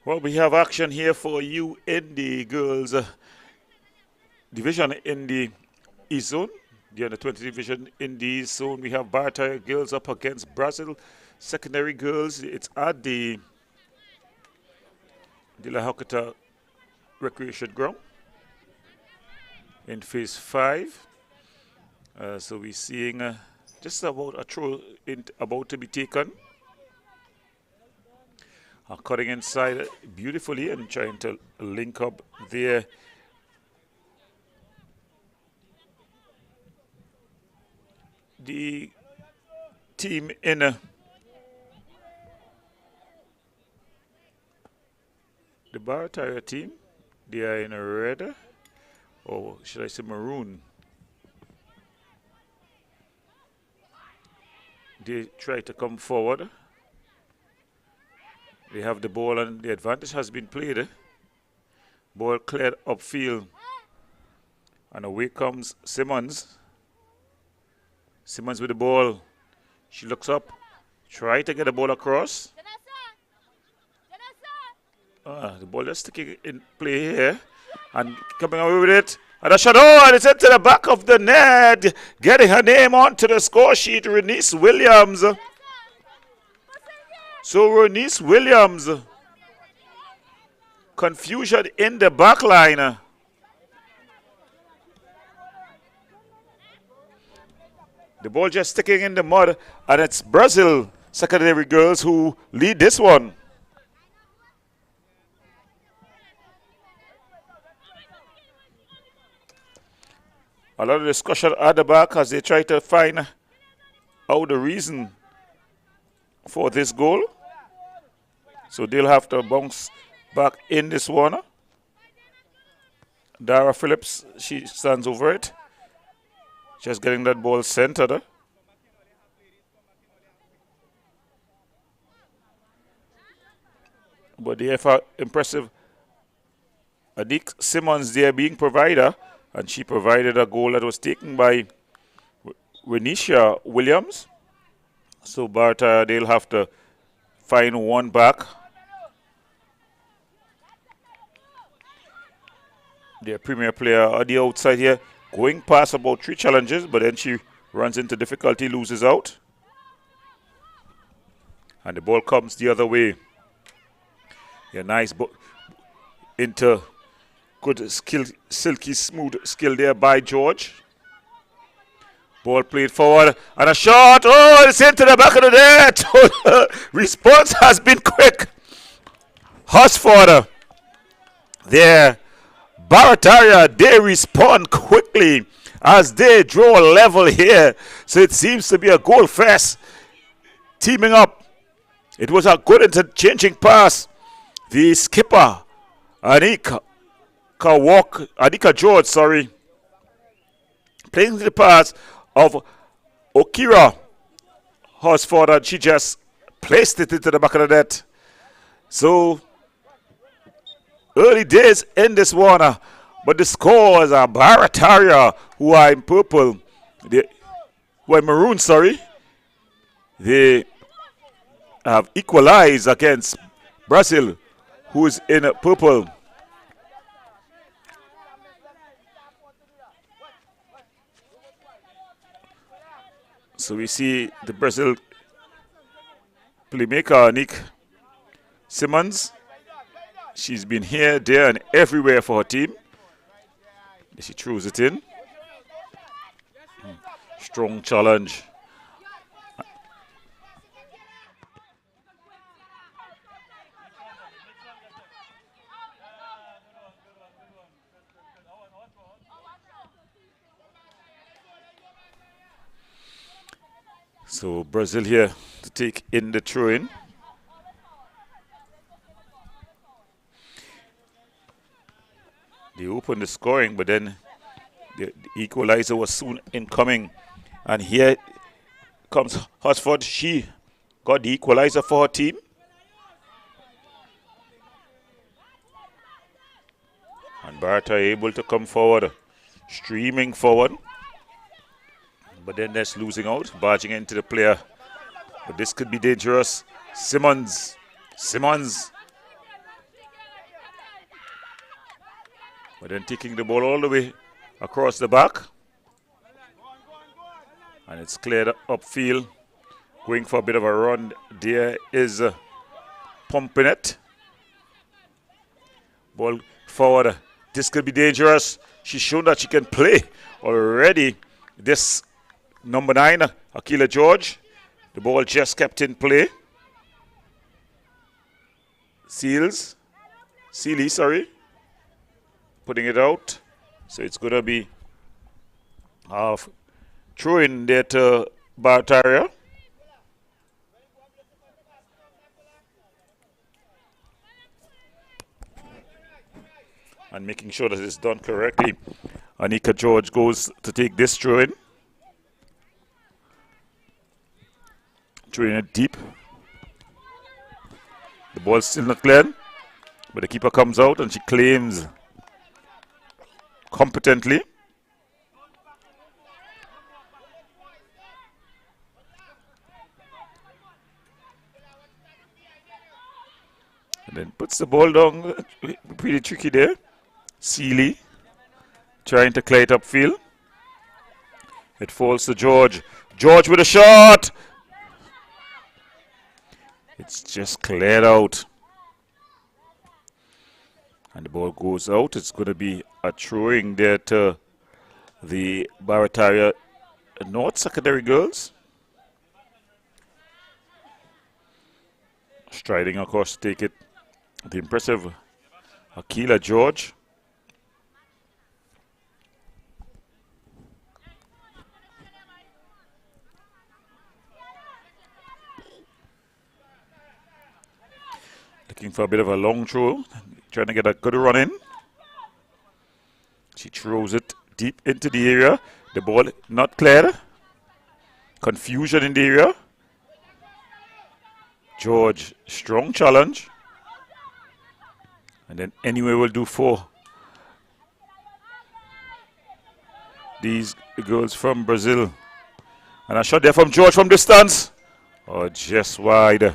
Well, we have action here for U20 girls division in the East Zone. The under-20 division in the East Zone. We have Barataria girls up against Brazil secondary girls. It's at the La Hokata Recreation Ground in Phase 5. So we're seeing just about a throw about to be taken. Cutting inside beautifully and trying to link up there. The team in the Barataria team, they are in a red, or should I say maroon. They try to come forward. They have the ball and the advantage has been played. Ball cleared upfield. And away comes Simmons. Simmons with the ball. She looks up. Try to get the ball across. The ball just sticking in play here. And coming away with it. And a shot. Oh, and it's into the back of the net. Getting her name onto the score sheet. Renice Williams. So Renice Williams, confusion in the back line. The ball just sticking in the mud, and it's Brazil secondary girls who lead this one. A lot of discussion at the back as they try to find out the reason for this goal. So they'll have to bounce back in this one. Dara Phillips, she stands over it. Just getting that ball centered. But they have impressive Adik Simmons there being provider. And she provided a goal that was taken by Renisha Williams. So Barata, they'll have to find one back. Their premier player on the outside here, going past about 3 challenges, but then she runs into difficulty, loses out. And the ball comes the other way. Yeah, nice into good skill, silky smooth skill there by George. Ball played forward, and a shot. Oh, it's into the back of the net. Response has been quick. Hosford there. Barataria, they respond quickly as they draw a level here. So it seems to be a goal fest. Teaming up. It was a good interchanging pass. The skipper, Anika George, playing the pass of Okira Horsford, and she just placed it into the back of the net. So early days in this one, but the scores are Barataria, who are in purple, who are maroon, They have equalized against Brazil, who is in purple. So we see the Brazil playmaker, Nick Simmons. She's been here, there, and everywhere for her team. She throws it in. Strong challenge. So Brazil here to take in the throw-in. They opened the scoring, but then the equalizer was soon incoming. And here comes Hosford. She got the equalizer for her team. And Barata able to come forward, streaming forward. But then that's losing out, barging into the player. But this could be dangerous. Simmons But then taking the ball all the way across the back. And it's cleared upfield. Going for a bit of a run. There is pumping it. Ball forward. This could be dangerous. She's shown that she can play already. This number 9, Akila George. The ball just kept in play. Sealy, sorry. Putting it out. So it's going to be throw in there to Barataria. And making sure that it's done correctly. Anika George goes to take this throw in. Throwing it deep. The ball's still not cleared. But the keeper comes out and she claims competently. And then puts the ball down. Pretty tricky there. Sealy trying to clear it upfield. It falls to George. George with a shot. It's just cleared out. And the ball goes out. It's going to be a throwing there to the Barataria North Secondary Girls. Striding across to take it. The impressive Akila George. Looking for a bit of a long throw. Trying to get a good run in. She throws it deep into the area. The ball not cleared. Confusion in the area. George, strong challenge. And then anyway will do for these girls from Brazil. And a shot there from George from distance. Oh, just wide.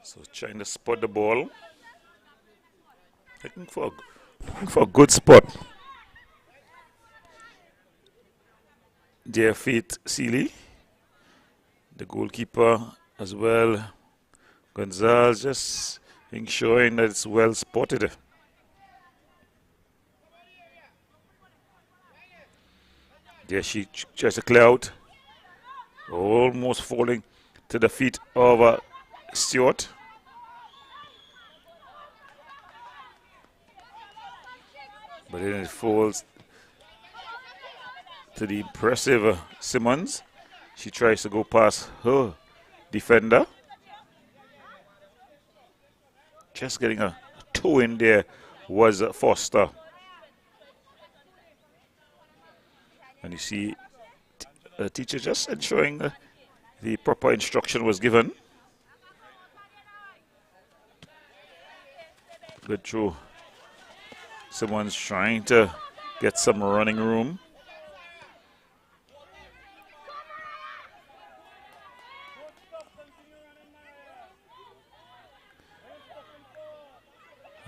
So trying to spot the ball. Looking for a good spot. Their feet, Sealy. The goalkeeper as well. Gonzalez just ensuring that it's well spotted. There she tries to clear out. Almost falling to the feet of Stewart. But then it falls to the impressive Simmons. She tries to go past her defender. Just getting a toe in there was Foster. And you see the teacher just ensuring the proper instruction was given. Good throw. Someone's trying to get some running room.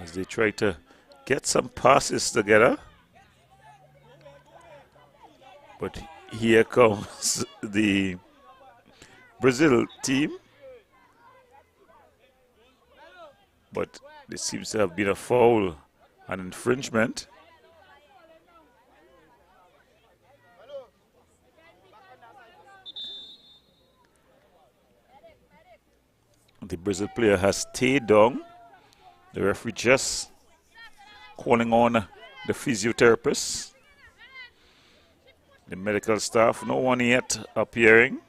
As they try to get some passes together. But here comes the Brazil team. But there seems to have been a foul. An infringement. The Brazil player has stayed down. The referee just calling on the physiotherapist, the medical staff. No one yet appearing.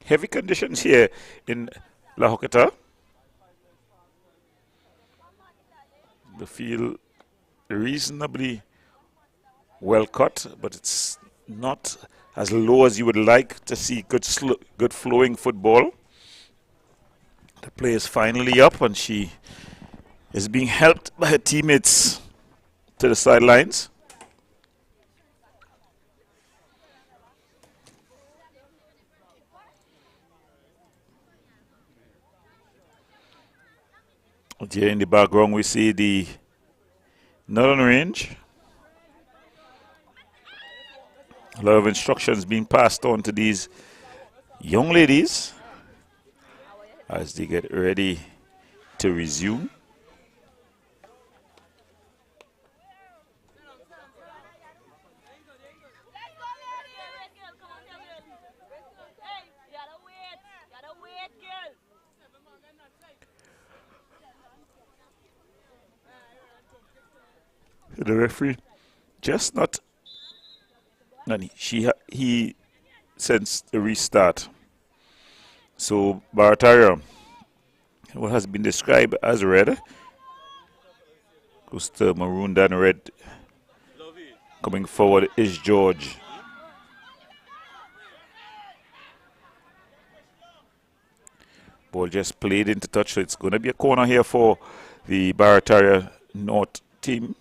Heavy conditions here in La Joqueta. The field reasonably well cut, but it's not as low as you would like to see good flowing football. The play is finally up, and she is being helped by her teammates to the sidelines. Here in the background we see the Northern Range. A lot of instructions being passed on to these young ladies as they get ready to resume. The referee just not, and he sensed the restart. So Barataria, what has been described as red, goes to maroon then red. Coming forward is George. Ball just played into touch, so it's going to be a corner here for the Barataria North team.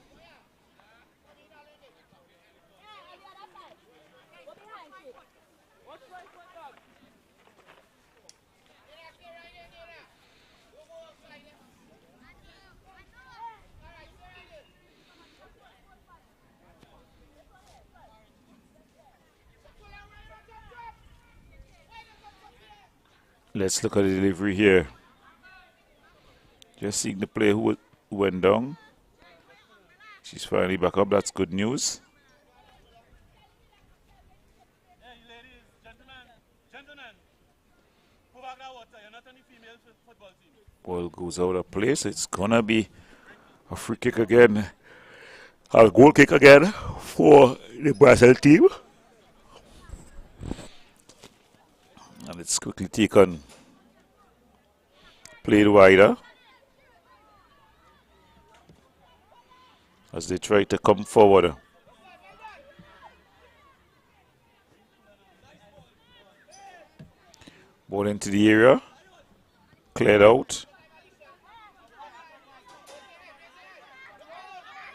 Let's look at the delivery here. Just seeing the player who went down. She's finally back up. That's good news. Hey, ladies, gentlemen, pull back that water. You're not on the female football team. Ball goes out of place. It's gonna be a free kick again. A goal kick again for the Brazil team. And it's quickly taken, played wider as they try to come forward. Ball into the area, cleared out.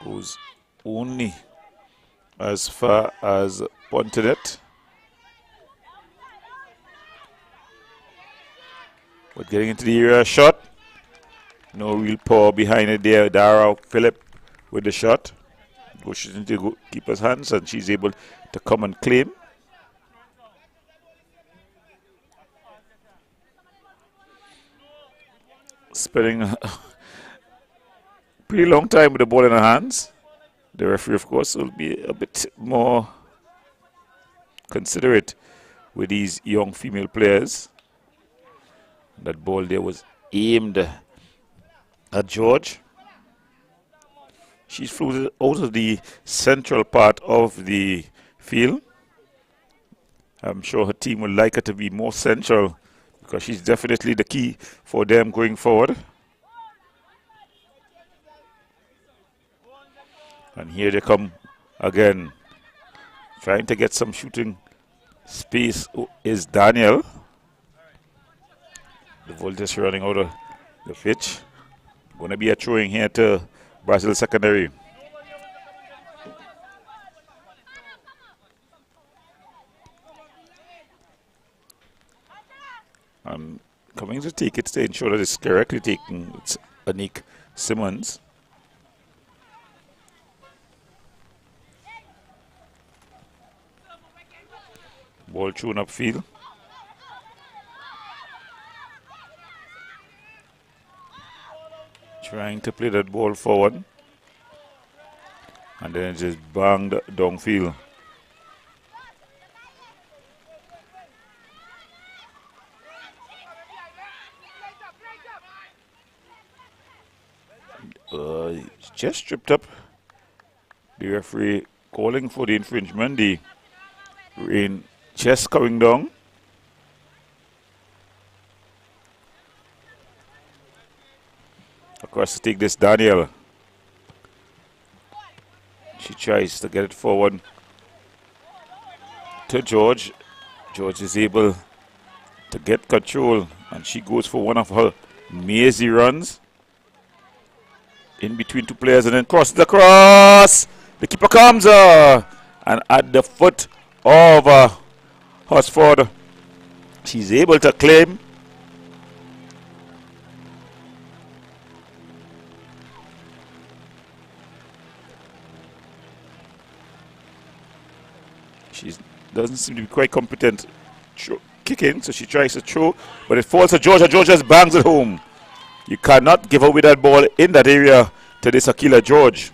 Goes only as far as Pontinet. But getting into the area, shot. No real power behind it there. Dara Phillip with the shot. Goes into the keeper's hands, and she's able to come and claim. Spending a pretty long time with the ball in her hands. The referee, of course, will be a bit more considerate with these young female players. That ball there was aimed at George. She's flew out of the central part of the field. I'm sure her team would like her to be more central because she's definitely the key for them going forward. And here they come again. Trying to get some shooting space is Daniel. The ball just running out of the pitch. Going to be a throwing here to Brazil secondary. And coming to take it to ensure that it's correctly taken, it's Anik Simmons. Ball thrown upfield. Trying to play that ball forward. And then it just banged downfield. Just tripped up. The referee calling for the infringement. The rain just coming down. Across to take this, Daniel. She tries to get it forward. to George. George is able to get control, and she goes for one of her mazy runs in between two players and then crosses the cross. The keeper comes and at the foot of Hosford, she's able to claim. She doesn't seem to be quite competent kicking, so she tries to throw, but it falls to Georgia. Georgia just bangs it home. You cannot give away that ball in that area to this Akila George.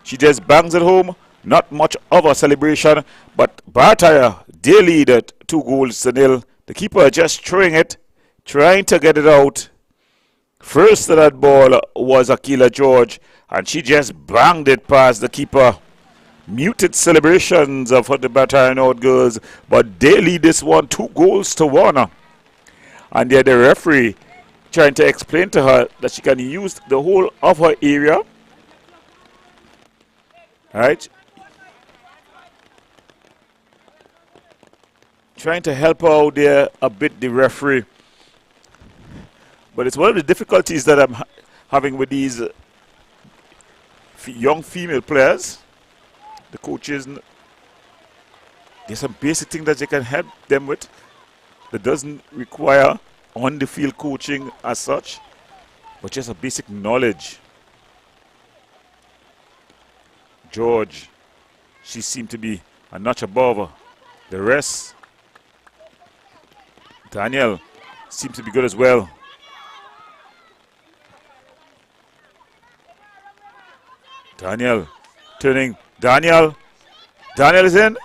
She just bangs it home. Not much of a celebration, but Barataria, they lead at 2-0. The keeper just throwing it, trying to get it out. First to that ball was Akila George, and she just banged it past the keeper. Muted celebrations of the Barataria North girls, but they lead this one 2-1. And there the referee trying to explain to her that she can use the whole of her area. Right? Trying to help her out there a bit, the referee. But it's one of the difficulties that I'm having with these young female players. The coaches, there's some basic things that they can help them with that doesn't require on-the-field coaching as such, but just a basic knowledge. George, she seemed to be a notch above the rest. Daniel seems to be good as well. Daniel turning. Daniel is in.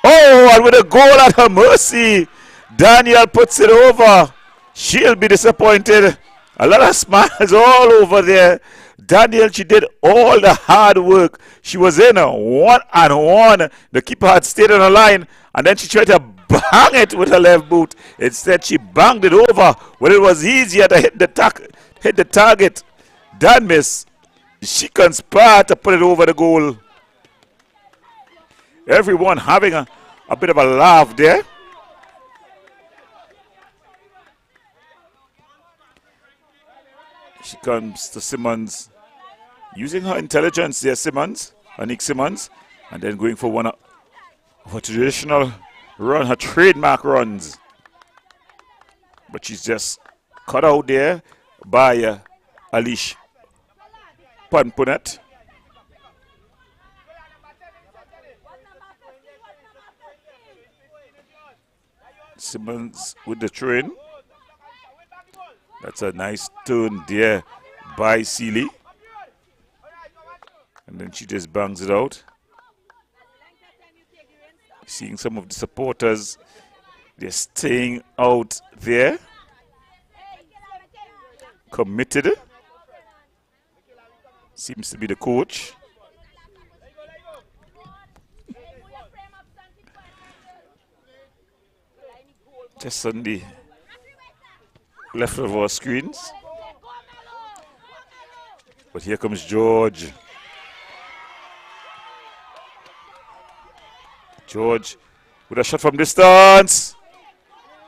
Oh, and with a goal at her mercy, Daniel puts it over. She'll be disappointed. A lot of smiles all over there. Daniel, she did all the hard work. She was in a 1-on-1. The keeper had stayed on the line, and then she tried to bang it with her left boot. Instead, she banged it over when it was easier to hit the target. Dan miss. She conspired to put it over the goal. Everyone having a bit of a laugh there. She comes to Simmons, using her intelligence there, Simmons, Anik Simmons, and then going for one of her traditional run, her trademark runs. But she's just cut out there by Alish Panpunet. Simmons with the train. That's a nice turn there by Seeley. And then she just bangs it out. Seeing some of the supporters, they're staying out there. Committed. Seems to be the coach. Just on the left of our screens. But here comes George. George with a shot from distance.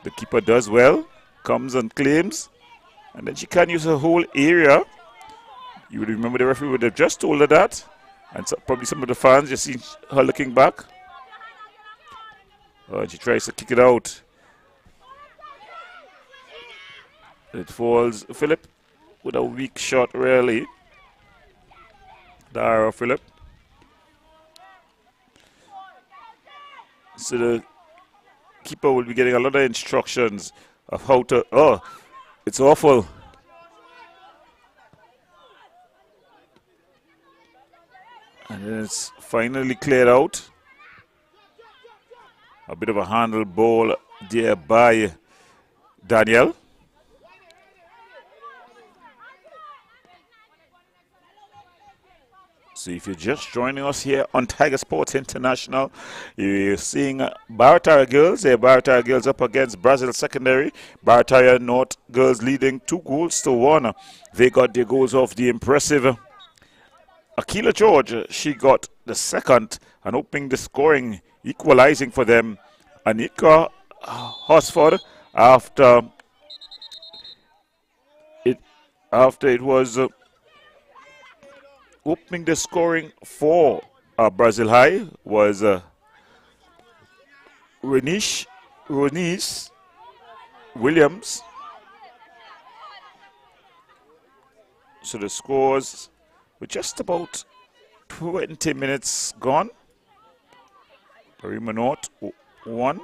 The keeper does well. Comes and claims. And then she can use her whole area. You would remember the referee would have just told her that. And so probably some of the fans just see her looking back. And she tries to kick it out. It falls. Philip with a weak shot, really. Dara Philip. So the keeper will be getting a lot of instructions of how to. Oh, it's awful. And then it's finally cleared out. A bit of a handle ball there by Daniel. So if you're just joining us here on Tiger Sports International, you're seeing Barataria girls. They're Barataria girls up against Brazil Secondary. Barataria North girls leading 2-1. They got their goals off the impressive Akila George. She got the second and opening the scoring equalizing for them. Anika Hosford after it was opening the scoring for Brazil High was Ronice Williams. So the scores were just about 20 minutes gone. Rimanot 1.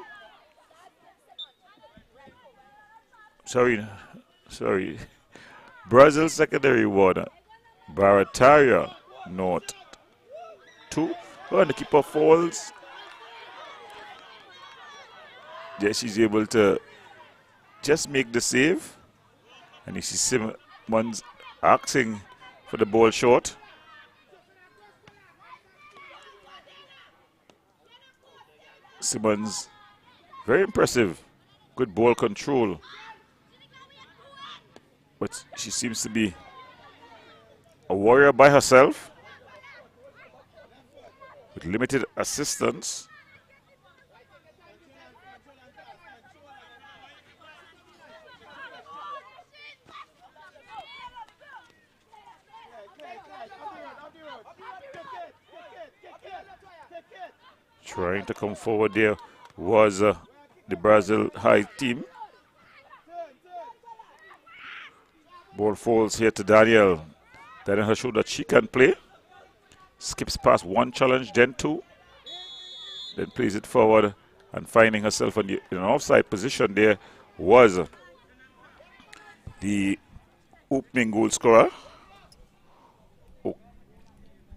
Sorry. Brazil secondary 1. Barataria North 2. And the keeper falls. Yes, she's able to just make the save. And you see Simmons asking for the ball short. Simmons, very impressive. Good ball control. But she seems to be a warrior by herself with limited assistance. Trying to come forward there was the Brazil High team. Ball falls here to Daniel. Daniel has showed that she can play. Skips past one challenge, then two. Then plays it forward and finding herself in an offside position there was the opening goal scorer,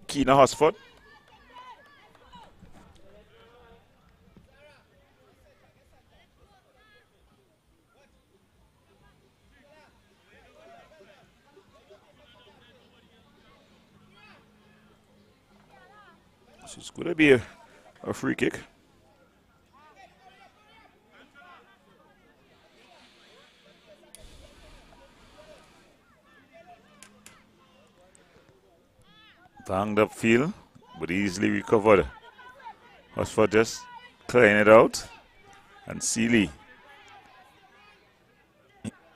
Keena Hosford. So it's going to be a free kick. Banged up field, but easily recovered. Hosford just clearing it out. And Seeley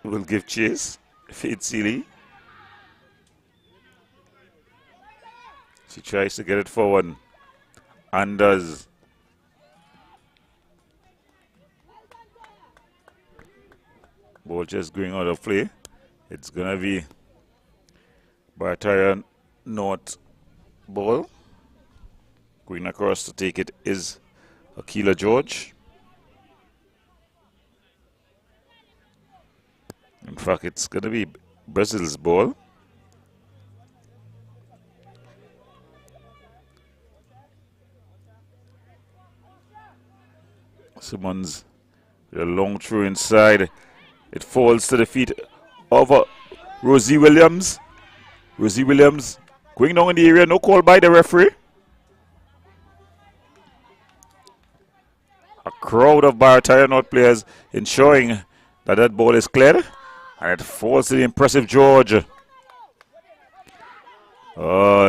will give chase. Fade Seeley. She tries to get it forward. And does. Ball just going out of play. It's going to be Barataria North ball. Going across to take it is Akila George. In fact, it's going to be Brazil's ball. Simmons with a long throw inside. It falls to the feet of Rosie Williams. Rosie Williams going down in the area. No call by the referee. A crowd of Barataria North players ensuring that that ball is cleared. And it falls to the impressive George.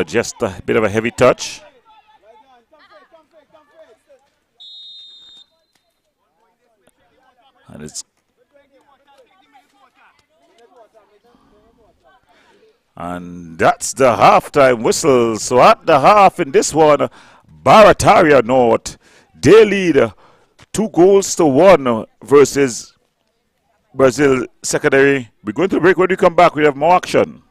Just a bit of a heavy touch. And it's that's the halftime whistle. So at the half in this one, Barataria North, they lead 2-1 versus Brazil Secondary. We're going to break. When we come back, we have more action.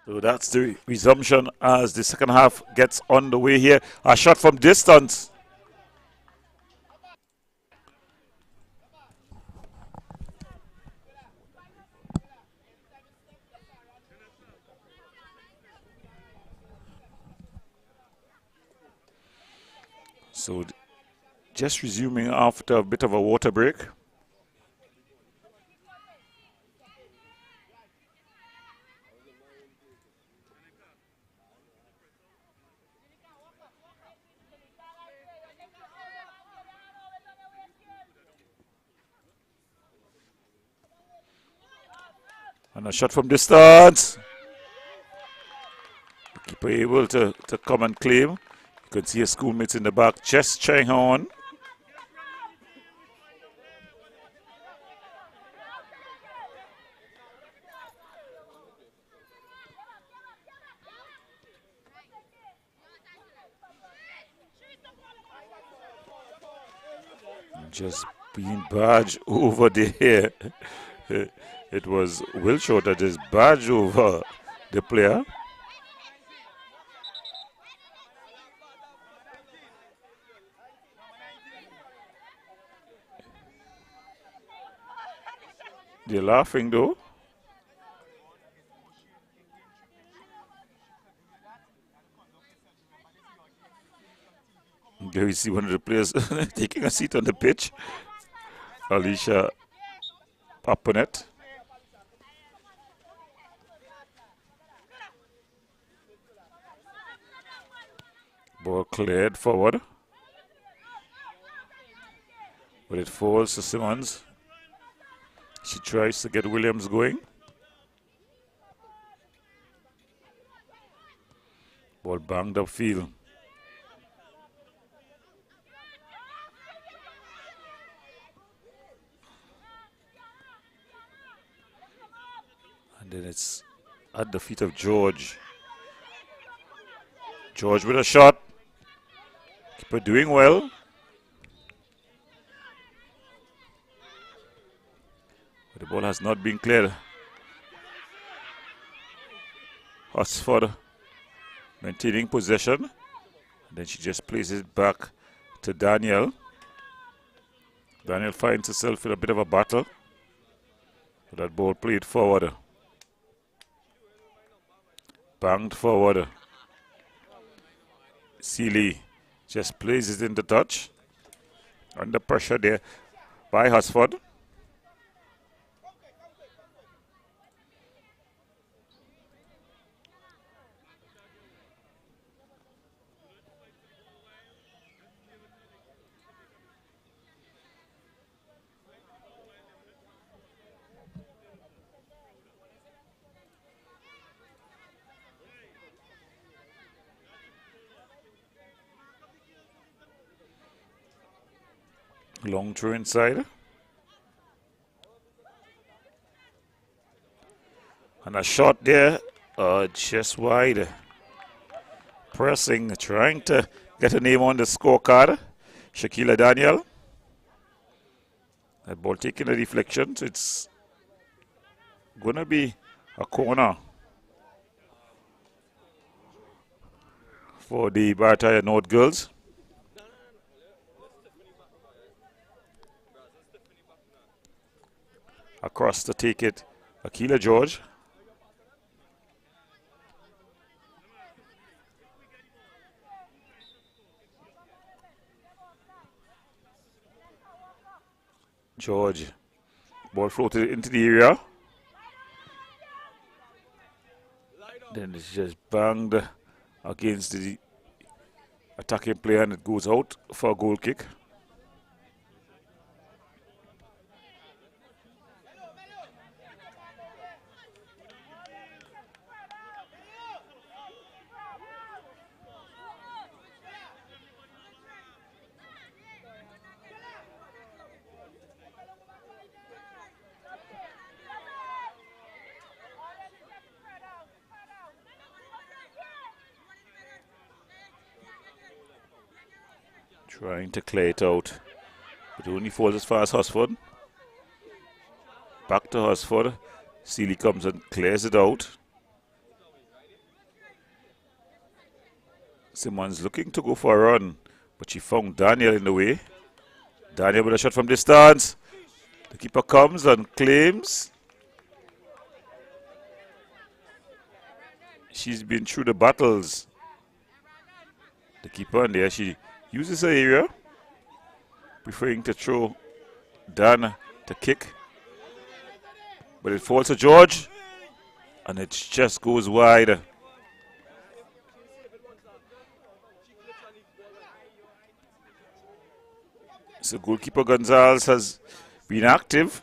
So that's the resumption as the second half gets underway here. A shot from distance. So just resuming after a bit of a water break. And a shot from distance. Keeper able to come and claim. You can see his schoolmates in the back just trying on. Just being barged over there. It was Wilshaw that is barged over the player. They're laughing though. There you see one of the players taking a seat on the pitch. Alicia Papanet. Ball cleared forward. But it falls to Simmons. She tries to get Williams going. Ball banged upfield. And then it's at the feet of George. George with a shot. Keeper doing well. But the ball has not been cleared. Hussford maintaining possession. And then she just plays it back to Daniel. Daniel finds herself in a bit of a battle. But that ball played forward. Banged forward. Seeley just plays it in the touch. Under pressure there by Hussford. Long throw inside. And a shot there, just wide. Pressing, trying to get a name on the scorecard. Shaquila Daniel. That ball taking a deflection, so it's going to be a corner. for the Barataria North girls. Across to take it, Akila George. George, ball floated into the area. Then it's just banged against the attacking player and it goes out for a goal kick. Trying to clear it out, but only falls as far as Hosford. Back to Hosford. Seeley comes and clears it out. Simmons looking to go for a run, but she found Daniel in the way. Daniel with a shot from distance. The keeper comes and claims. She's been through the battles. The keeper in there, she uses her area, preferring to throw Dan to kick. But it falls to George, and it just goes wide. So goalkeeper Gonzalez has been active.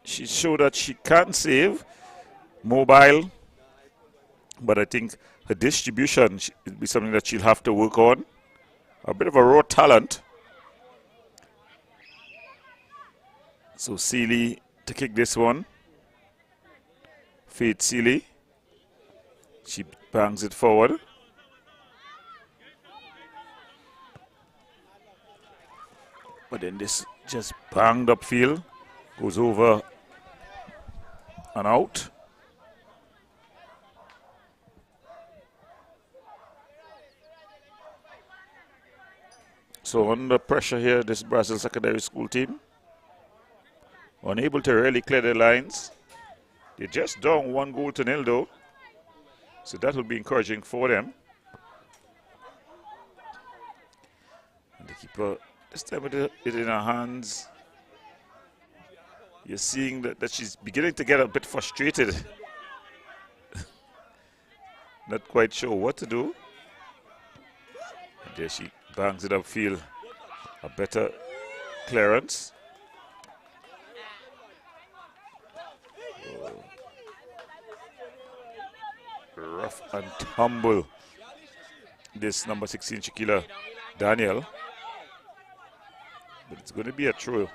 She showed that she can save, mobile, but I think her distribution will be something that she'll have to work on. A bit of a raw talent. So Seeley to kick this one. Faith Seeley. She bangs it forward. But then this just banged upfield. Goes over and out. So under pressure here, this Brazil secondary school team. Unable to really clear the lines. They're just down 1-0 though. So that will be encouraging for them. And the keeper, this time with it in her hands. You're seeing that she's beginning to get a bit frustrated. Not quite sure what to do. And there she bangs it upfield. A better clearance. Oh. Rough and tumble. This number 16 Shaquila Daniel. But it's going to be a throw.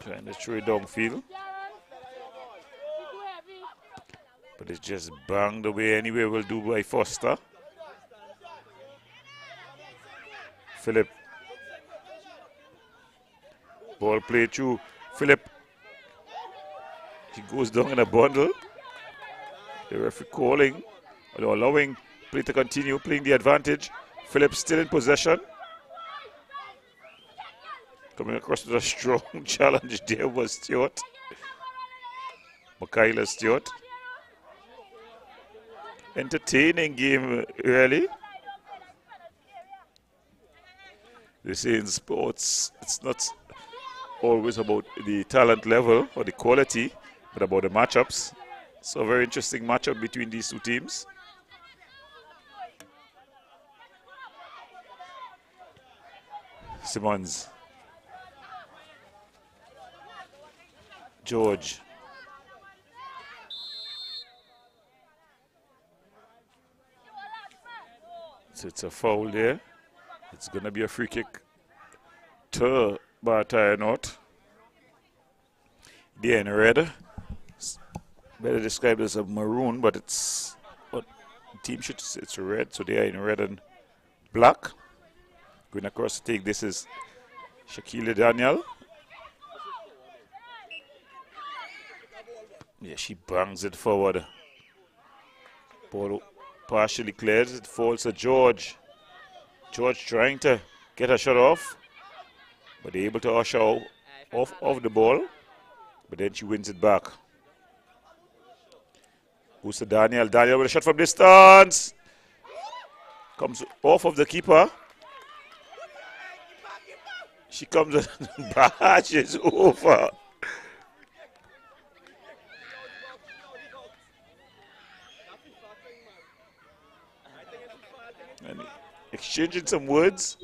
Trying to throw it downfield. But it's just banged away anyway. Will do by Foster. Philip. Ball played through Philip. He goes down in a bundle. The referee calling, allowing play to continue, playing the advantage. Philip still in possession. Coming across with a strong challenge there was Stewart. Michaela Stewart. Entertaining game, really. They say in sports, it's not always about the talent level or the quality, but about the matchups. So a very interesting matchup between these two teams. Simmons. George. So it's a foul there. It's going to be a free kick to Barataria North. They're in red. It's better described as a maroon, but it's what the team should say it's red, so they are in red and black. Going across to take this is Shaquille Daniel. Yeah, she bangs it forward. Ball partially clears. It falls to George. George trying to get a shot off, but they're able to usher off the ball. But then she wins it back. Goes to Daniel. Daniel with a shot from distance. Comes off of the keeper. She comes and barges over. And exchanging some words.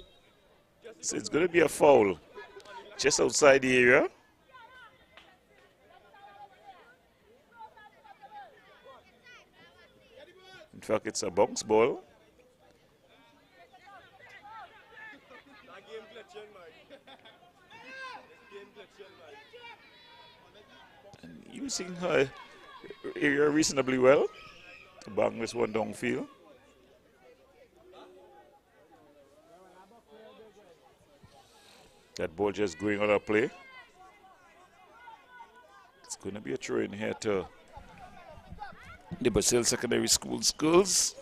So it's going to be a foul just outside the area. In fact, it's a bounce ball. And using her area reasonably well to bang this one downfield. That ball just going on a play. It's going to be a throw in here to the Brazil Secondary School girls.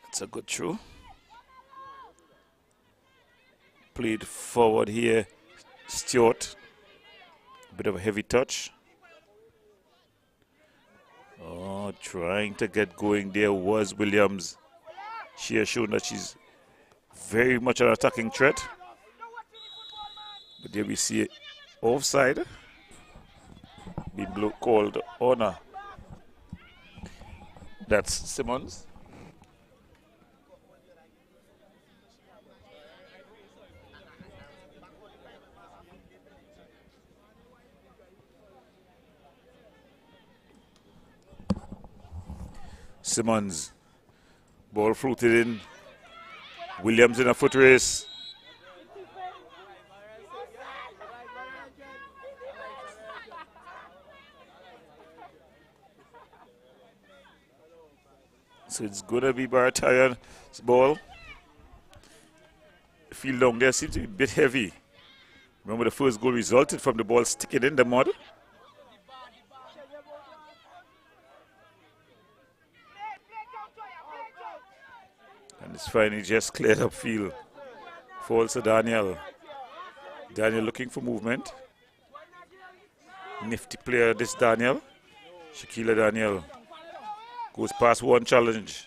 It's a good throw. Played forward here, Stewart. A bit of a heavy touch. Oh, trying to get going there was Williams. She has shown that she's very much an attacking threat. But there we see it offside. Being called honor. That's Simmons. Simmons, ball floated in. Williams in a foot race. So it's going to be Barataria's ball. The field down there seems to be a bit heavy. Remember, the first goal resulted from the ball sticking in the mud. And it's finally just cleared up field. Falls to Daniel. Daniel looking for movement. Nifty player, this Daniel. Shaquille Daniel. Goes past one challenge.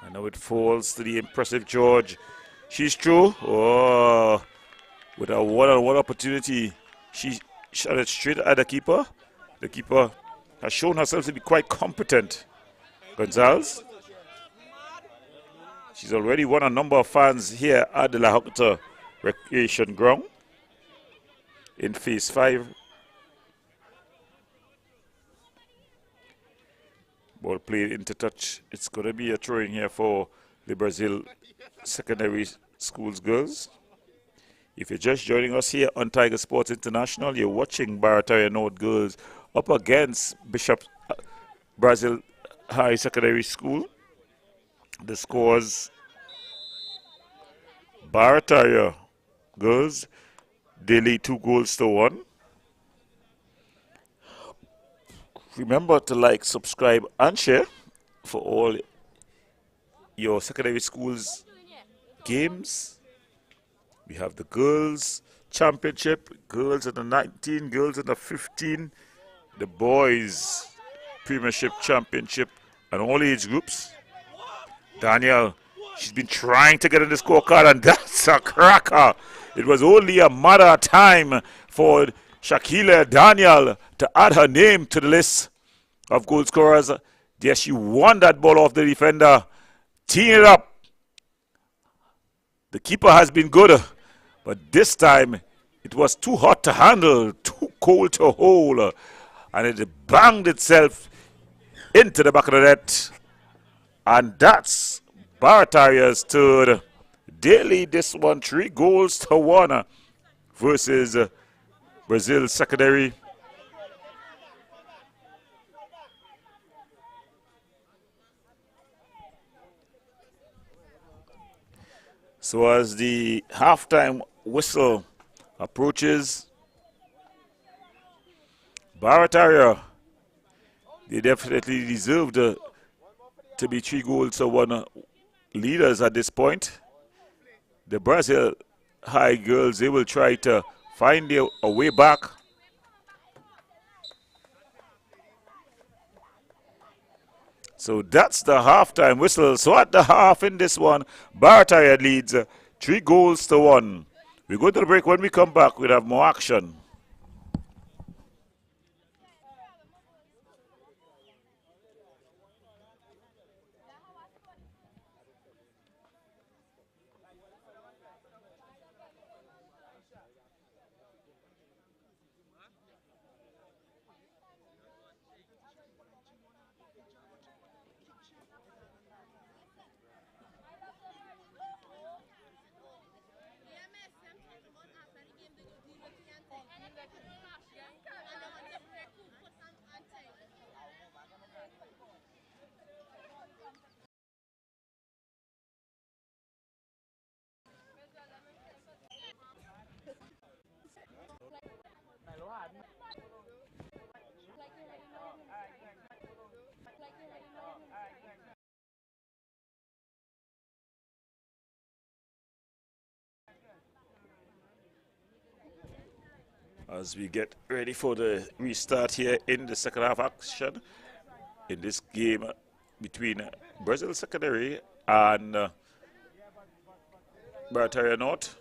And now it falls to the impressive George. She's through. Oh, with a one-on-one opportunity. She shot it straight at the keeper. The keeper has shown herself to be quite competent. Gonzalez. She's already won a number of fans here at the La Hocta Recreation Ground in Phase 5. Ball played into touch. It's going to be a throw in here for the Brazil Secondary Schools girls. If you're just joining us here on Tiger Sports International, you're watching Barataria North girls up against Bishop Brazil High Secondary School. The scores: Barataria girls, they lead 2-1. Remember to like, subscribe, and share for all your secondary schools games. We have the girls championship, girls in the 19, girls in the 15, the boys premiership championship, and all age groups. Daniel, she's been trying to get in the scorecard, and that's a cracker. It was only a matter of time for Shaquille Daniel to add her name to the list of goal scorers. Yes, she won that ball off the defender, teeing it up. The keeper has been good, but this time it was too hot to handle, too cold to hold, and it banged itself into the back of the net. And that's Barataria's third. They lead this one 3-1. versus Brazil secondary. So as the halftime whistle approaches, Barataria, they definitely deserved to be 3-1 leaders at this point. The Brazil High girls, they will try to find a way back. So that's the halftime whistle. So at the half in this one, Barataria leads 3-1. We go to the break. When we come back, we'll have more action. As we get ready for the restart here in the second half action in this game between Brazil Secondary and Barataria North.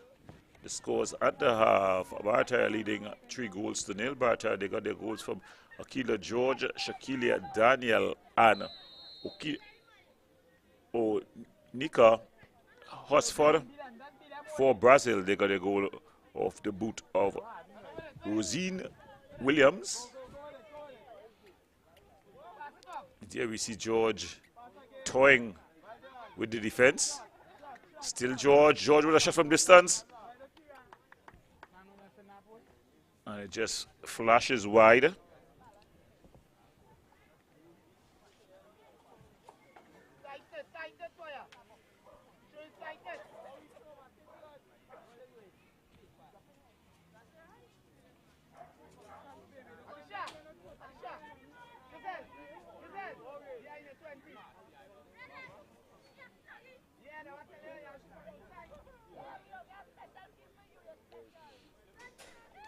The scores at the half, Barataria leading 3-0. Barataria, they got their goals from Akila George, Shakilia Daniel, and Onika Hosford. For Brazil, they got a goal off the boot of Rosine Williams. Here we see George toying with the defense. Still George with a shot from distance. And it just flashes wide.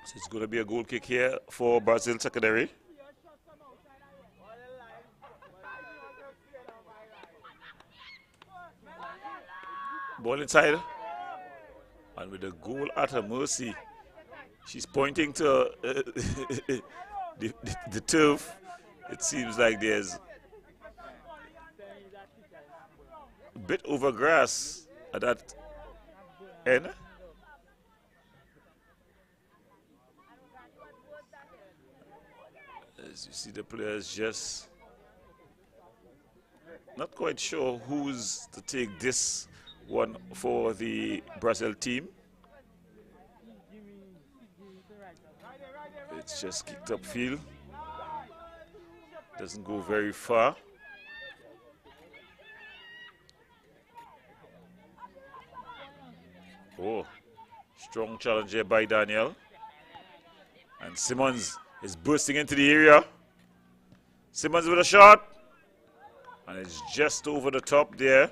So it's going to be a goal kick here for Brazil Secondary. Ball inside. And with the goal at her mercy, she's pointing to the turf. It seems like there's a bit over grass at that end. As you see, the players just not quite sure who's to take this one for the Brazil team. It's just kicked upfield. Doesn't go very far. Oh, strong challenge here by Daniel. And Simmons is bursting into the area. Simmons with a shot. And it's just over the top there.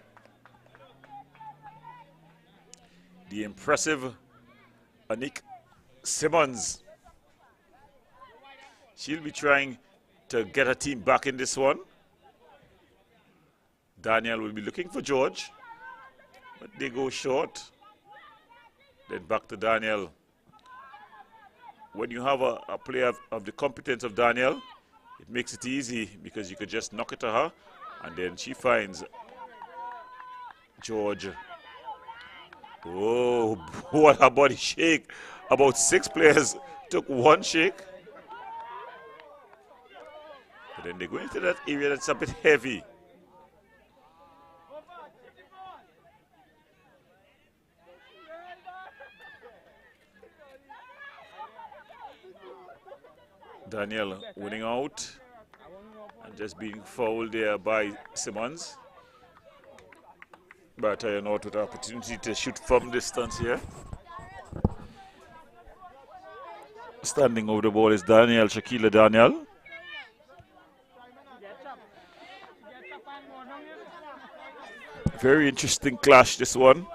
The impressive Anik Simmons. She'll be trying to get her team back in this one. Daniel will be looking for George, but they go short. Then back to Daniel. When you have a player of the competence of Daniel, it makes it easy because you could just knock it to her, and then she finds George. Oh, what a body shake. About 6 players took one shake. But then they go into that area that's a bit heavy. Daniel winning out and just being fouled there by Simmons. Barataria North with the opportunity to shoot from distance here. Standing over the ball is Daniel, Shaquille Daniel. Very interesting clash, this one.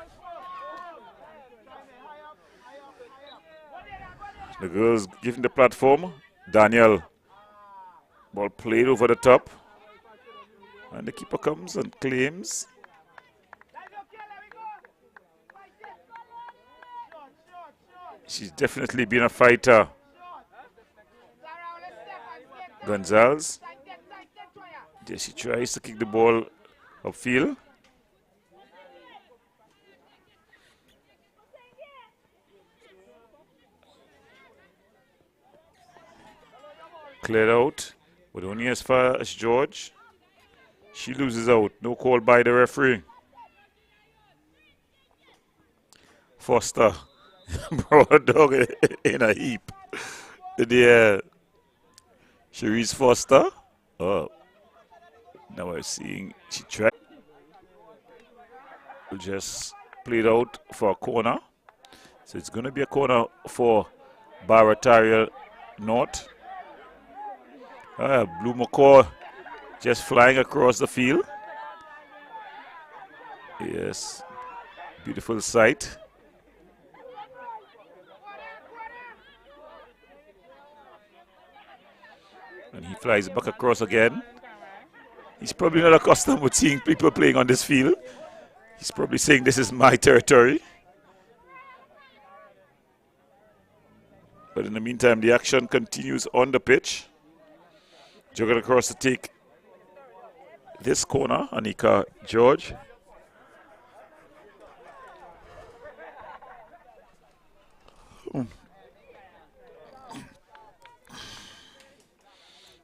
The girls giving the platform. Daniel, ball played over the top. And the keeper comes and claims. She's definitely been a fighter. Gonzalez. There she tries to kick the ball upfield. Cleared out, but only as far as George. She loses out. No call by the referee. Foster. Brought dog in a heap. There. Cherise Foster. Oh. Now I'm seeing she tried. Just played out for a corner. So it's going to be a corner for Barataria North. Blue McCaw just flying across the field. Yes, beautiful sight. And he flies back across again. He's probably not accustomed with seeing people playing on this field. He's probably saying this is my territory. But in the meantime, the action continues on the pitch. Jogging across to take this corner, Anika George.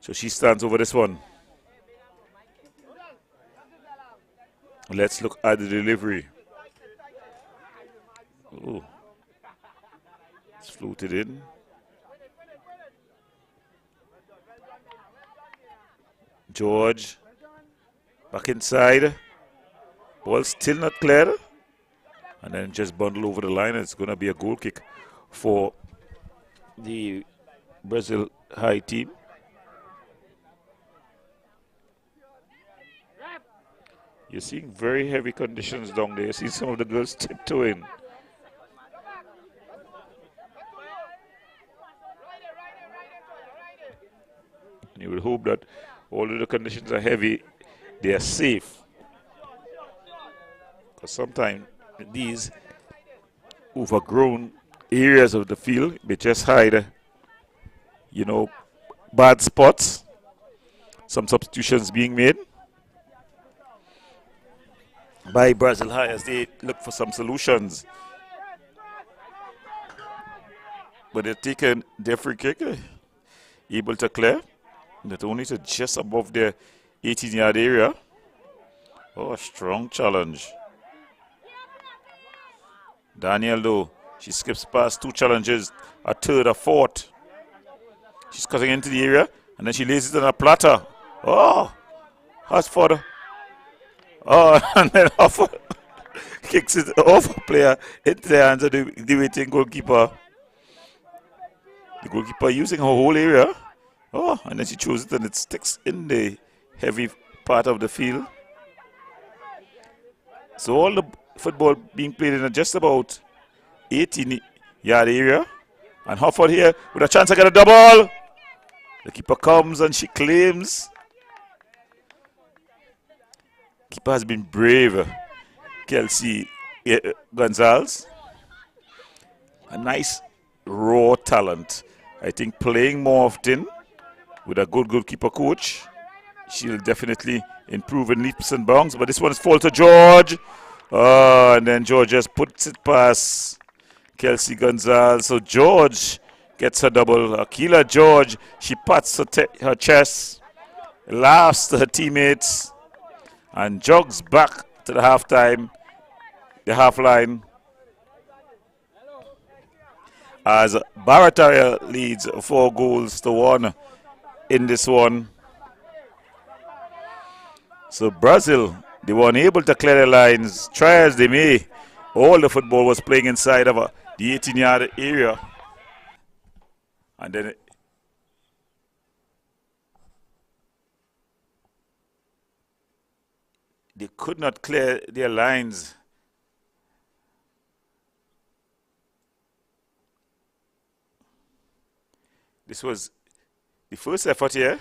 So she stands over this one. Let's look at the delivery. Oh, it's floated in. George back inside. Ball still not clear. And then just bundle over the line. It's going to be a goal kick for the Brazil High team. You're seeing very heavy conditions down there. You see some of the girls tiptoeing. And you would hope that although the conditions are heavy, they are safe. Because sometimes these overgrown areas of the field, they just hide, you know, bad spots. Some substitutions being made by Brazil High as they look for some solutions. But they're taking their free kick, able to clear. That only to just above their 18-yard area. Oh, strong challenge. Daniel, though, she skips past two challenges, a third, a fourth. She's cutting into the area, and then she lays it on a platter. Oh, Hosford. Oh, and then Hosford kicks it off a player into the hands of the waiting goalkeeper. The goalkeeper using her whole area. Oh, and then she throws it and it sticks in the heavy part of the field. So all the football being played in a just about 18-yard area. And Hofford here with a chance to get a double. The keeper comes and she claims. Keeper has been brave. Kelsey Gonzalez. A nice raw talent. I think playing more often with a good goalkeeper coach, she'll definitely improve in leaps and bounds. But this one is fall to George. And then George just puts it past Kelsey Gonzalez. So George gets her double. Akila George, she pats her chest, laughs to her teammates, and jogs back to the half line. as Barataria leads 4-1 in this one. So Brazil, they were unable to clear the lines, try as they may. All the football was playing inside of the 18-yard area. And then they could not clear their lines. This was the first effort here.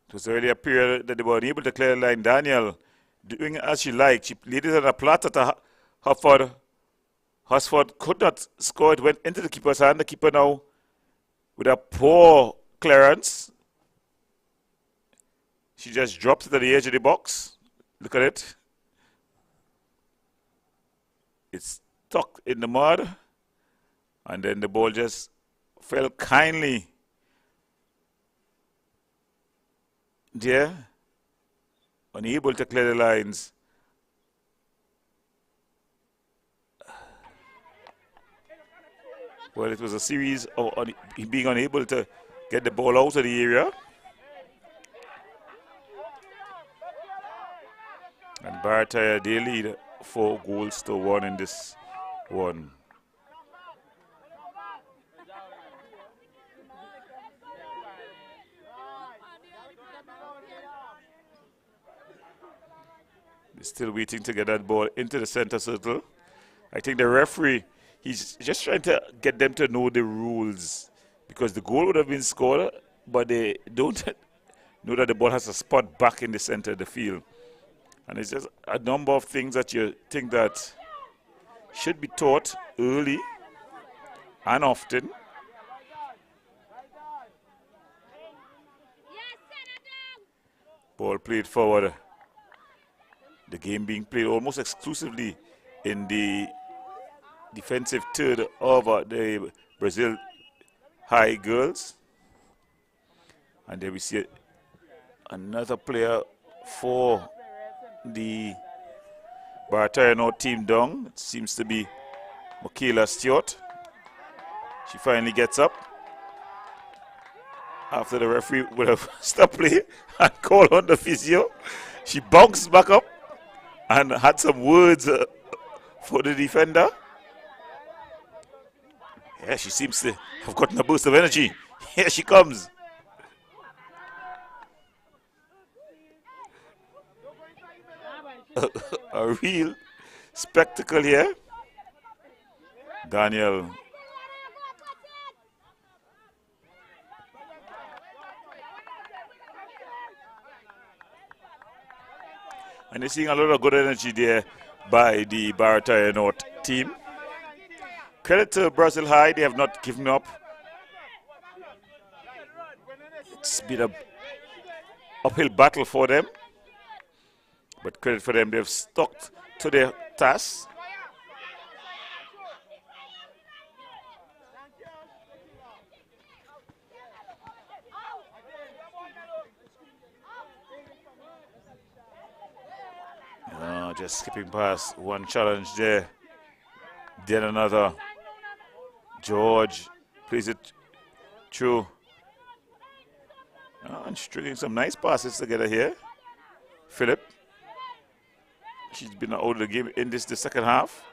It was already a period that they were unable to clear the line. Daniel, doing as she liked, she laid it on a platter to Hufford. Hufford could not score. It went into the keeper's hand. The keeper now with a poor clearance. She just drops it at the edge of the box. Look at it. It's stuck in the mud. And then the ball just fell kindly there. Unable to clear the lines. Well, it was a series of being unable to get the ball out of the area. And Barataria, they lead 4-1 in this one. They're still waiting to get that ball into the center circle. I think the referee, he's just trying to get them to know the rules, because the goal would have been scored, but they don't know that the ball has a spot back in the center of the field. And it's just a number of things that you think that should be taught early and often. Ball played forward. The game being played almost exclusively in the defensive third of the Brazil High girls. And there we see another player for the Barataria North team down. It seems to be Michaela Stewart. She finally gets up after the referee would have stopped play and called on the physio. She bounced back up and had some words for the defender. Yeah, she seems to have gotten a burst of energy. Here she comes. A real spectacle here. Daniel. And they're seeing a lot of good energy there by the Barataria North team. Credit to Brazil High, they have not given up. It's been an uphill battle for them. But credit for them, they've stuck to their task. Just skipping past one challenge there. Then another. George plays it through. And stringing some nice passes together here. Philip. She's been out of the game in the second half.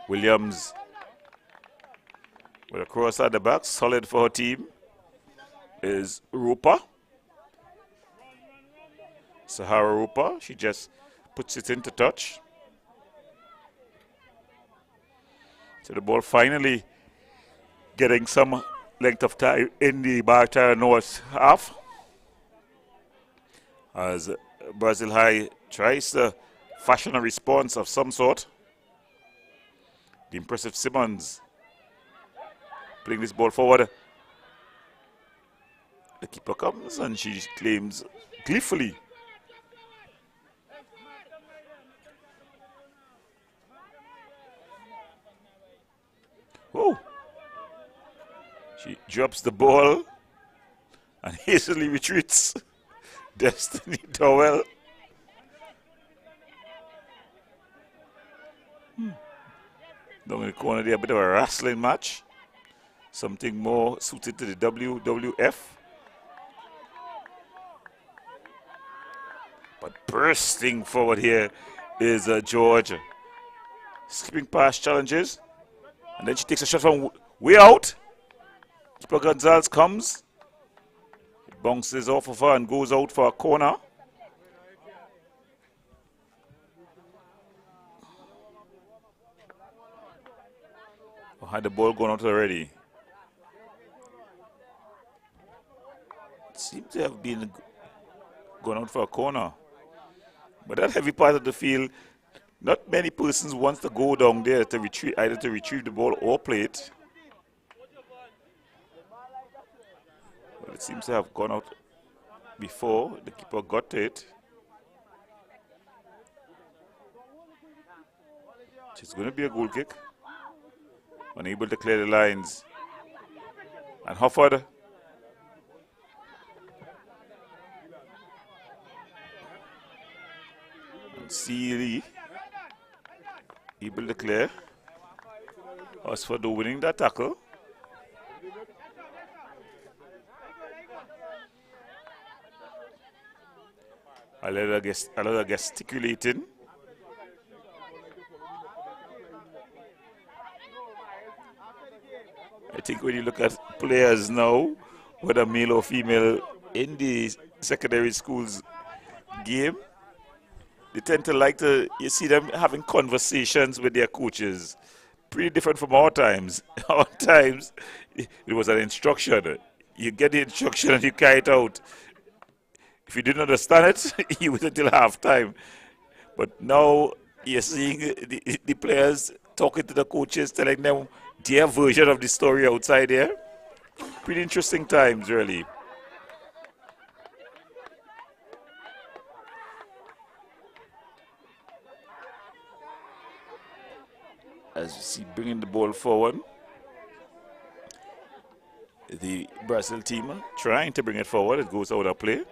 Williams with a cross at the back, solid for her team, is Rupa. Sahara Rupa, she just puts it into touch. So the ball finally getting some length of time in the Barataria North half, as Brazil High tries to fashion a response of some sort. The impressive Simmons playing this ball forward. The keeper comes and she claims gleefully. Oh! She drops the ball and hastily retreats. Destiny Dowell. Down in the corner there, a bit of a wrestling match. Something more suited to the WWF. But bursting forward here is George. Skipping past challenges. And then she takes a shot from way out. Keeper Gonzalez comes. It bounces off of her and goes out for a corner. Had the ball gone out already? It seems to have been gone out for a corner. But that heavy part of the field, not many persons wants to go down there to retrieve, either to retrieve the ball or play it. Well, it seems to have gone out before the keeper got to it. It's going to be a goal kick. Unable to clear the lines. And Hufford. And Seeley. Able to clear. Oxford winning that tackle. A little gesticulating. I think when you look at players now, whether male or female, in the secondary schools game, they tend to like to, you see them having conversations with their coaches. Pretty different from our times. Our times, it was an instruction. You get the instruction and you carry it out. If you didn't understand it, you wait until halftime. But now you're seeing the players talking to the coaches, telling them their version of the story outside there. Pretty interesting times, really. As you see, bringing the ball forward. The Brazil team trying to bring it forward. It goes out of play.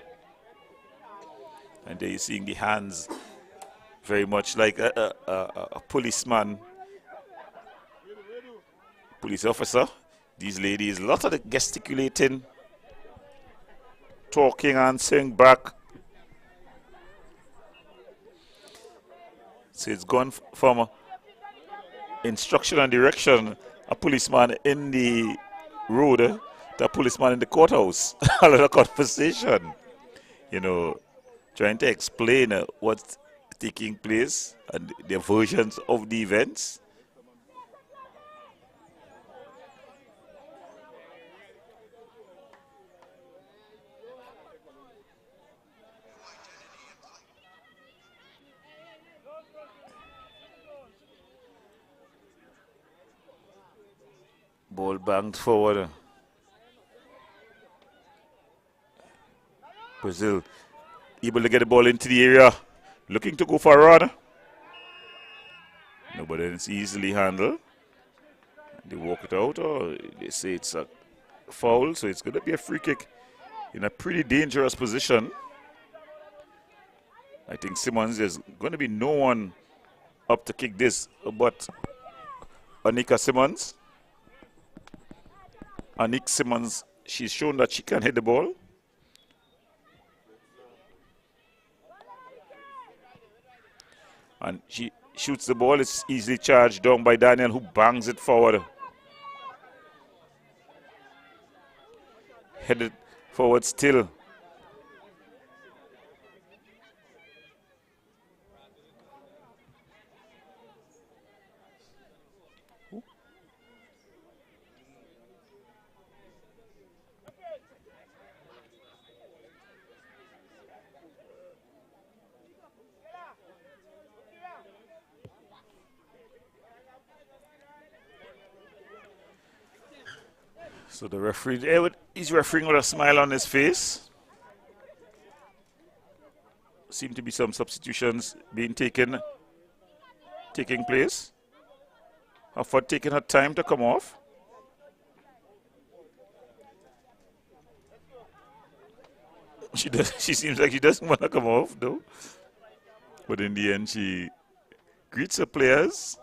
And there you're seeing the hands very much like a policeman, police officer. These ladies, a lot of the gesticulating, talking, answering back. So it's gone from instruction and direction, a policeman in the road, to a policeman in the courthouse. A lot of conversation, you know, trying to explain what's taking place and their versions of the events. Ball banged forward. Brazil able to get the ball into the area, looking to go for a run. No, but then it's easily handled. They walk it out, or they say it's a foul, so it's going to be a free kick in a pretty dangerous position. I think Simmons, there's going to be no one up to kick this but Anika Simmons. Anik Simmons, she's shown that she can hit the ball. And she shoots the ball. It's easily charged down by Daniel, who bangs it forward. Headed forward still. So the referee, he's refereeing with a smile on his face. Seem to be some substitutions being taking place. Hufford taking her time to come off. She seems like she doesn't want to come off though. But in the end, she greets her players.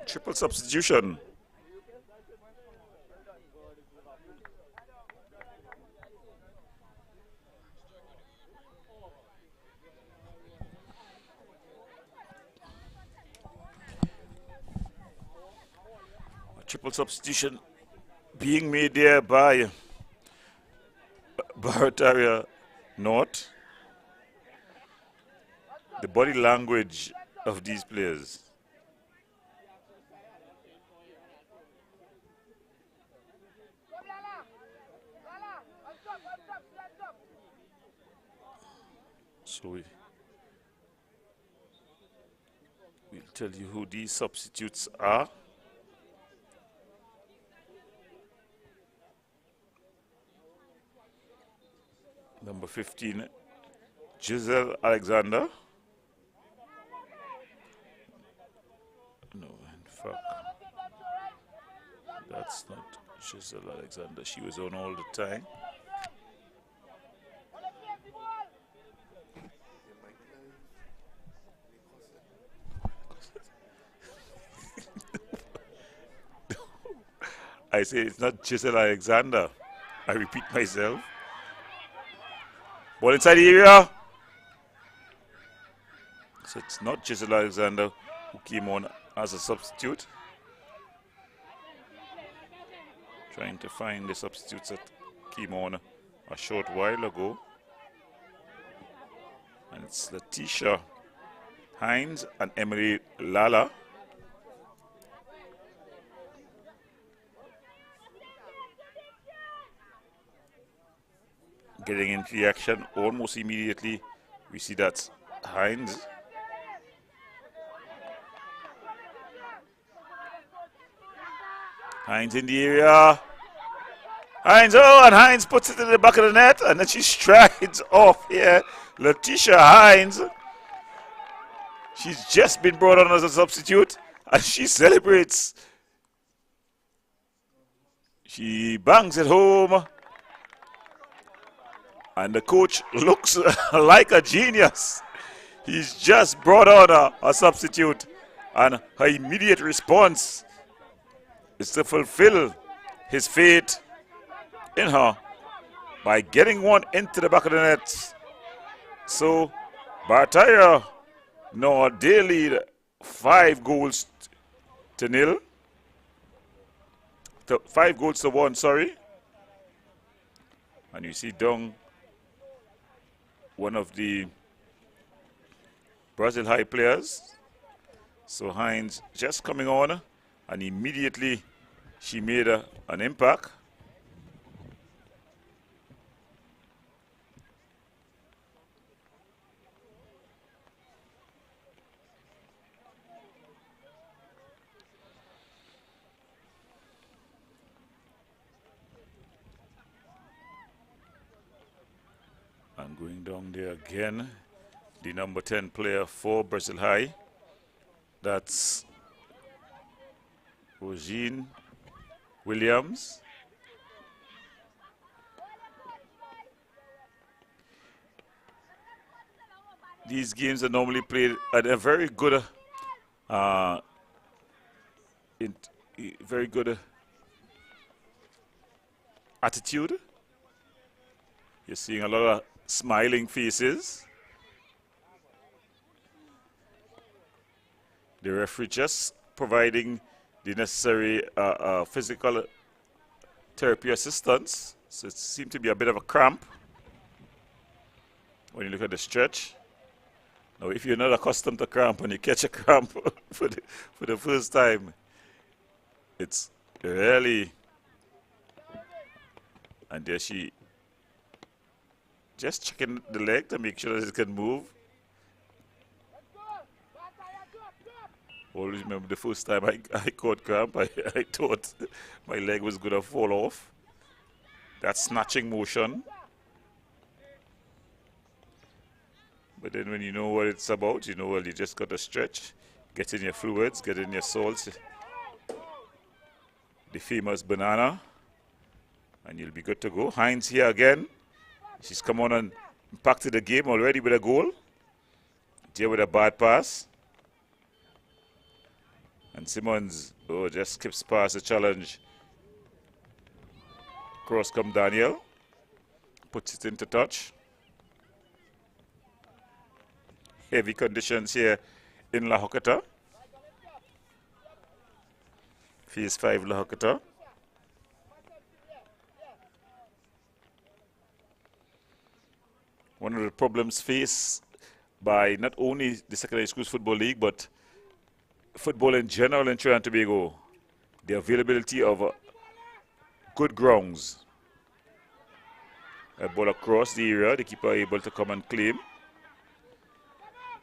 Triple substitution. Triple substitution being made there by Barataria North. The body language of these players. So we'll tell you who these substitutes are. Number 15, Giselle Alexander. No, in fact, that's not Giselle Alexander. She was on all the time. I say it's not Giselle Alexander. I repeat myself. Ball inside the area. So it's not Giselle Alexander who came on as a substitute. Trying to find the substitutes that came on a short while ago. And it's Letitia Hines and Emily Lala. Getting into the action almost immediately. We see that Hines. Hines in the area. Hines, oh, and Hines puts it in the back of the net, and then she strides off here. Letitia Hines. She's just been brought on as a substitute, and she celebrates. She bangs it home. And the coach looks like a genius. He's just brought on a substitute. And her immediate response is to fulfill his fate in her by getting one into the back of the net. So, Barataria, no, they lead 5 goals to nil. 5 goals to 1, sorry. And you see down one of the Brazil High players. So Hines just coming on, and immediately she made an impact. And going down there again, the number 10 player for Brazil High. That's Rosine Williams. These games are normally played at a very good, attitude. You're seeing a lot of smiling faces. The referee just providing the necessary physical therapy assistance. So it seemed to be a bit of a cramp when you look at the stretch. Now, if you're not accustomed to cramp and you catch a cramp for the first time, it's really. And there she just checking the leg to make sure that it can move. Always remember the first time I caught cramp, I thought my leg was going to fall off. That snatching motion. But then when you know what it's about, you know, well, you just got to stretch, get in your fluids, get in your salts, the famous banana, and you'll be good to go. Hines here again. She's come on and impacted the game already with a goal. There with a bad pass. And Simmons, oh, just skips past the challenge. Cross come Daniel. Puts it into touch. Heavy conditions here in La Hokata. Phase 5 La Hokata. One of the problems faced by not only the Secondary Schools Football League, but football in general in Trinidad and Tobago, the availability of good grounds. A ball across the area, the keeper able to come and claim.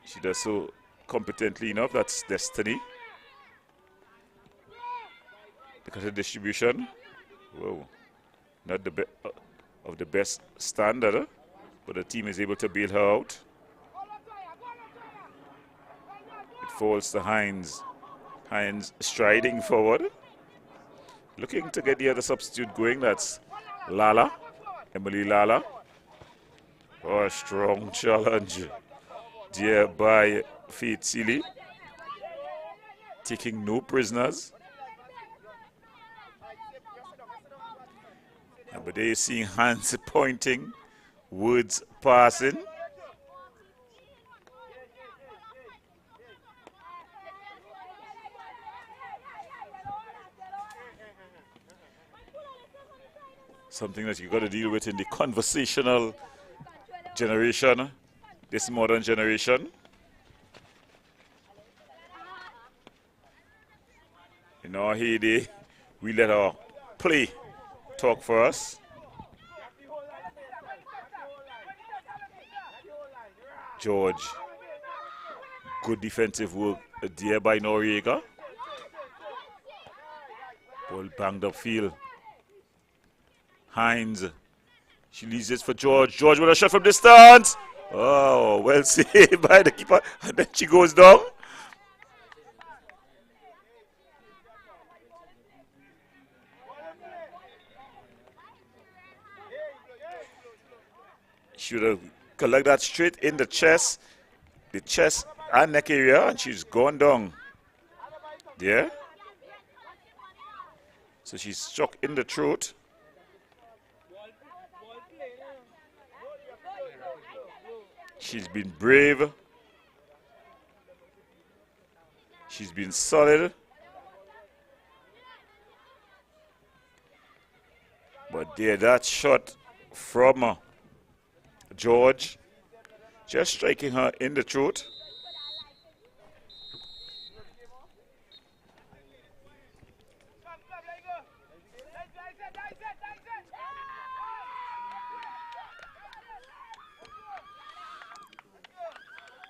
She does so competently enough. That's Destiny. Look at the distribution. Whoa, not the of the best standard, but the team is able to bail her out. It falls to Hines. Hines striding forward, looking to get the other substitute going. That's Lala, Emily Lala. Oh, a strong challenge there by Faith Seeley, taking no prisoners. But there you're seeing hands pointing, words passing. Something that you got to deal with in the conversational generation, this modern generation. In our heyday, we let our play talk for us. George, good defensive work there by Noriega. Ball banged upfield. Hines, she leaves it for George. George with a shot from distance. Oh, well saved by the keeper. And then she goes down. Should have collected that straight in the chest and neck area, and she's gone down. There. So she's struck in the throat. She's been brave. She's been solid. But there, that shot from George, just striking her in the throat.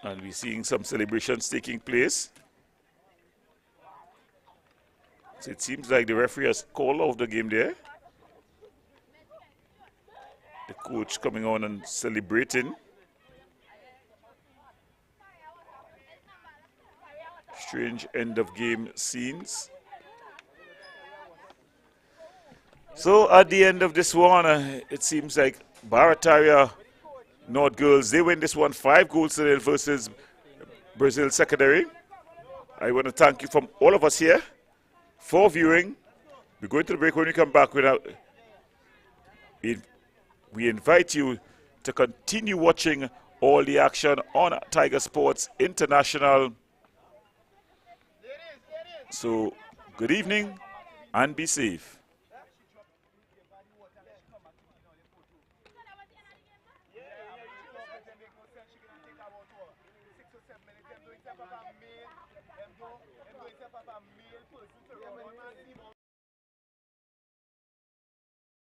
And we're seeing some celebrations taking place. So it seems like the referee has called off the game there. The coach coming on and celebrating. Strange end of game scenes. So at the end of this one, it seems like Barataria North Girls, they win this one 5-0 versus Brazil Secondary. I want to thank you from all of us here for viewing. We're going to the break. When we come back, we invite you to continue watching all the action on Tiger Sports International. So, good evening and be safe. Papa male person to run on and see